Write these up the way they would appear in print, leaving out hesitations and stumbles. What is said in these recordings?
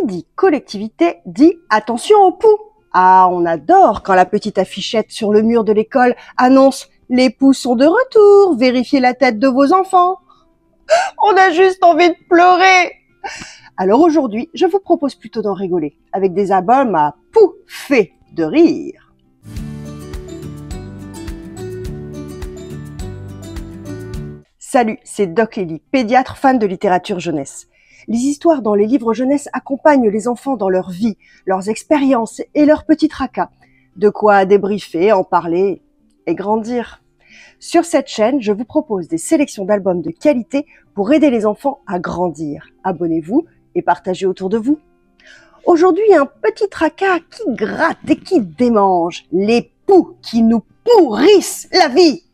Qui dit collectivité dit attention aux poux. Ah, on adore quand la petite affichette sur le mur de l'école annonce « Les poux sont de retour, vérifiez la tête de vos enfants ». On a juste envie de pleurer. Alors aujourd'hui, je vous propose plutôt d'en rigoler, avec des albums à pouffer de rire. Salut, c'est Doc Lily, pédiatre fan de littérature jeunesse. Les histoires dans les livres jeunesse accompagnent les enfants dans leur vie, leurs expériences et leurs petits tracas. De quoi débriefer, en parler et grandir. Sur cette chaîne, je vous propose des sélections d'albums de qualité pour aider les enfants à grandir. Abonnez-vous et partagez autour de vous. Aujourd'hui, un petit tracas qui gratte et qui démange. Les poux qui nous pourrissent la vie.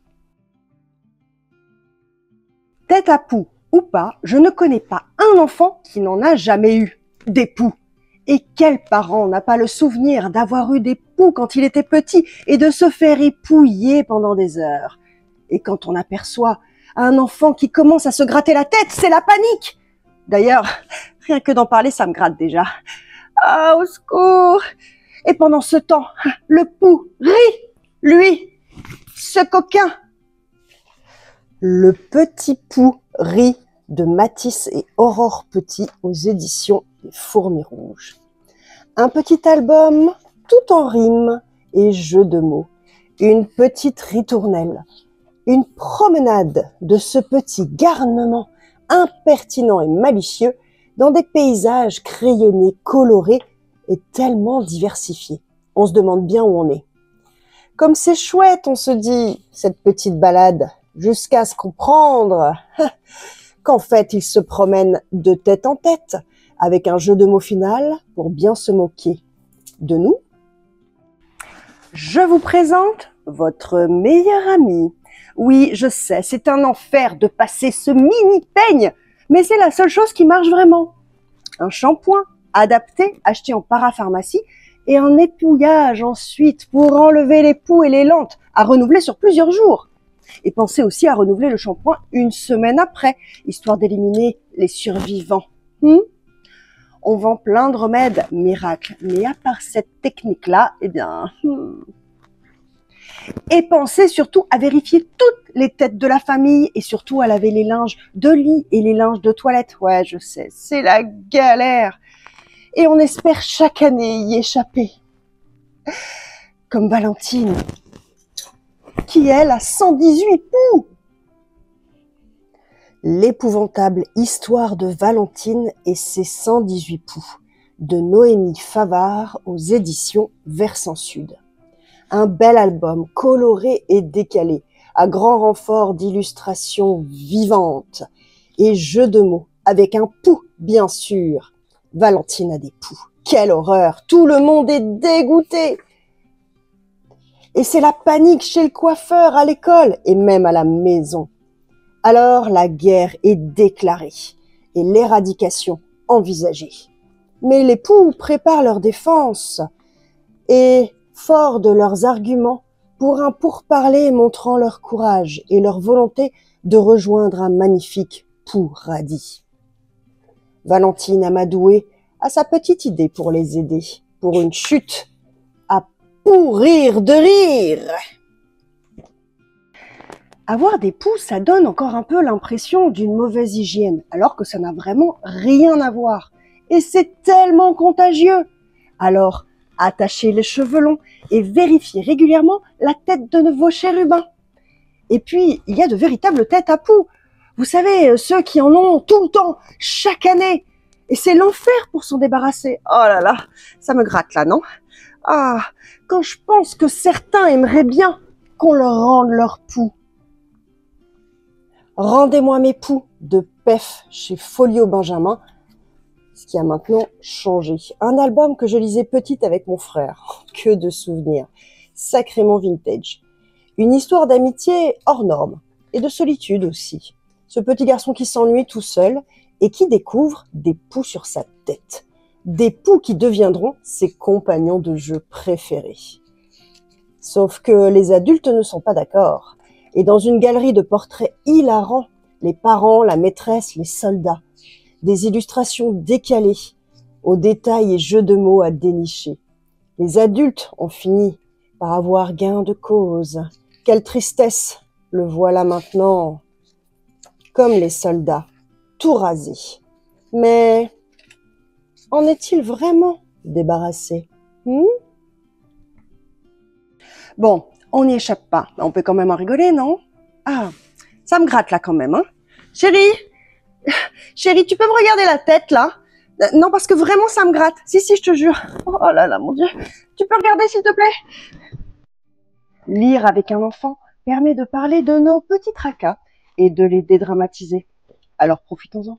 Tête à poux ou pas, je ne connais pas un enfant qui n'en a jamais eu. Des poux. Et quel parent n'a pas le souvenir d'avoir eu des poux quand il était petit et de se faire épouiller pendant des heures. Et quand on aperçoit un enfant qui commence à se gratter la tête, c'est la panique. D'ailleurs, rien que d'en parler, ça me gratte déjà. Ah, au secours! Et pendant ce temps, le poux rit, lui, ce coquin. Le petit poux rit de Mathis et Aurore Petit aux éditions des Fourmis Rouges. Un petit album tout en rime et jeu de mots. Une petite ritournelle. Une promenade de ce petit garnement impertinent et malicieux dans des paysages crayonnés, colorés et tellement diversifiés. On se demande bien où on est. Comme c'est chouette, on se dit, cette petite balade, jusqu'à se comprendre qu'en fait, il se promène de tête en tête avec un jeu de mots final pour bien se moquer de nous. Je vous présente votre meilleur ami. Oui, je sais, c'est un enfer de passer ce mini-peigne, mais c'est la seule chose qui marche vraiment. Un shampoing adapté, acheté en parapharmacie, et un épouillage ensuite pour enlever les poux et les lentes, à renouveler sur plusieurs jours. Et pensez aussi à renouveler le shampoing une semaine après, histoire d'éliminer les survivants. On vend plein de remèdes miracles, mais à part cette technique-là, eh bien... Et pensez surtout à vérifier toutes les têtes de la famille et surtout à laver les linges de lit et les linges de toilette. Ouais, je sais, c'est la galère. Et on espère chaque année y échapper. Comme Valentine, qui elle a 118 poux. L'épouvantable histoire de Valentine et ses 118 poux, de Noémie Favard aux éditions Versant Sud. Un bel album coloré et décalé, à grand renfort d'illustrations vivantes et jeux de mots, avec un poux, bien sûr. Valentine a des poux. Quelle horreur! Tout le monde est dégoûté! Et c'est la panique chez le coiffeur, à l'école et même à la maison. Alors la guerre est déclarée et l'éradication envisagée. Mais les poux préparent leur défense et, forts de leurs arguments, pour un pourparler montrant leur courage et leur volonté de rejoindre un magnifique poux radis. Valentine Amadoué a sa petite idée pour les aider, pour une chute à pourrir de rire. Avoir des poux, ça donne encore un peu l'impression d'une mauvaise hygiène, alors que ça n'a vraiment rien à voir. Et c'est tellement contagieux. Alors, attachez les cheveux longs et vérifiez régulièrement la tête de vos chérubins. Et puis, il y a de véritables têtes à poux. Vous savez, ceux qui en ont tout le temps, chaque année. Et c'est l'enfer pour s'en débarrasser. Oh là là, ça me gratte là, non? Ah, quand je pense que certains aimeraient bien qu'on leur rende leur poux. Rendez-moi mes poux de Pef chez Folio Benjamin, ce qui a maintenant changé. Un album que je lisais petite avec mon frère. Que de souvenirs. Sacrément vintage. Une histoire d'amitié hors norme et de solitude aussi. Ce petit garçon qui s'ennuie tout seul et qui découvre des poux sur sa tête. Des poux qui deviendront ses compagnons de jeu préférés. Sauf que les adultes ne sont pas d'accord. Et dans une galerie de portraits hilarants, les parents, la maîtresse, les soldats, des illustrations décalées, aux détails et jeux de mots à dénicher. Les adultes ont fini par avoir gain de cause. Quelle tristesse, le voilà maintenant, comme les soldats, tout rasé. Mais en est-il vraiment débarrassé? Bon, on n'y échappe pas. On peut quand même en rigoler, non? Ah, ça me gratte là quand même, hein? Chérie, chérie, tu peux me regarder la tête là? Non, parce que vraiment ça me gratte. Si, si, je te jure. Oh là là, mon Dieu. Tu peux regarder s'il te plaît? Lire avec un enfant permet de parler de nos petits tracas et de les dédramatiser. Alors profitons-en.